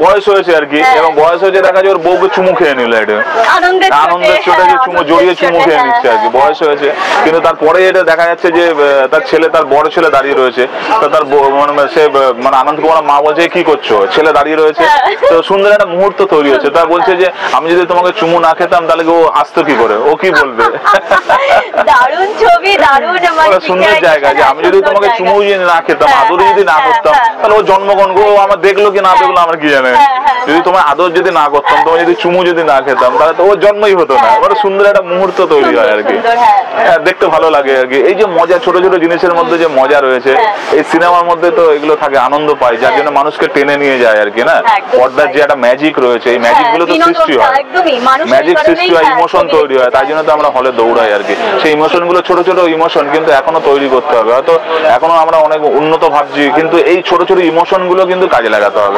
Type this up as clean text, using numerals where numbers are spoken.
বয়স হয়েছে আর কি, এবং বয়স হয়েছে দেখা যায় ওর বউকে চুমু খেয়ে নিল, এটা আনন্দের চোটে যে চুমু জড়িয়ে চুমু খেয়ে নিচ্ছে আর কি, বয়স হয়েছে। কিন্তু তারপরে এটা দেখা যাচ্ছে যে তার ছেলে, তার বড় ছেলে দাঁড়িয়ে রয়েছে, তো তার সে মানে আনন্দ কুমার মা বলছে কি করছো, ছেলে দাঁড়িয়ে রয়েছে, তো সুন্দর একটা মুহূর্ত তৈরি হচ্ছে। তা বলছে যে আমি যদি তোমাকে চুমু না খেতাম তাহলে ও আসতো কি করে, ও কি বলবে। দারুণ ছবি, দারুণ সুন্দর জায়গা যে আমি যদি তোমাকে চুমু যদি না খেতাম, আদর যদি না করতাম, তাহলে ও জন্মগ্রহণ ও আমার দেখলো কি না দেখলো আমার কি জানে, যদি তোমার আদর যদি না করতাম, তোমার যদি চুমু যদি না খেতাম, তাহলে তো ওর জন্মই হতো না। বড় সুন্দর একটা মুহূর্ত তৈরি হয় আর কি, দেখতে ভালো লাগে আর কি। এই যে মজা, ছোট ছোট জিনিসের মধ্যে যে মজা রয়েছে এই সিনেমার মধ্যে, তো এগুলো থাকে, আনন্দ পাই, যার জন্য মানুষকে টেনে নিয়ে যায় আর কি না। পর্দার যে একটা ম্যাজিক রয়েছে, এই ম্যাজিক গুলো তো সৃষ্টি হয়, ম্যাজিক সৃষ্টি হয়, ইমোশন তৈরি হয়, তাই জন্য তো আমরা হলে দৌড়াই আর কি। সেই ইমোশন গুলো ছোট ছোট ইমোশন কিন্তু এখনো তৈরি করতে হবে, হয়তো এখনো আমরা অনেক উন্নত ভাবছি, কিন্তু এই ছোট ছোট ইমোশন গুলো কিন্তু কাজে লাগাতে হবে।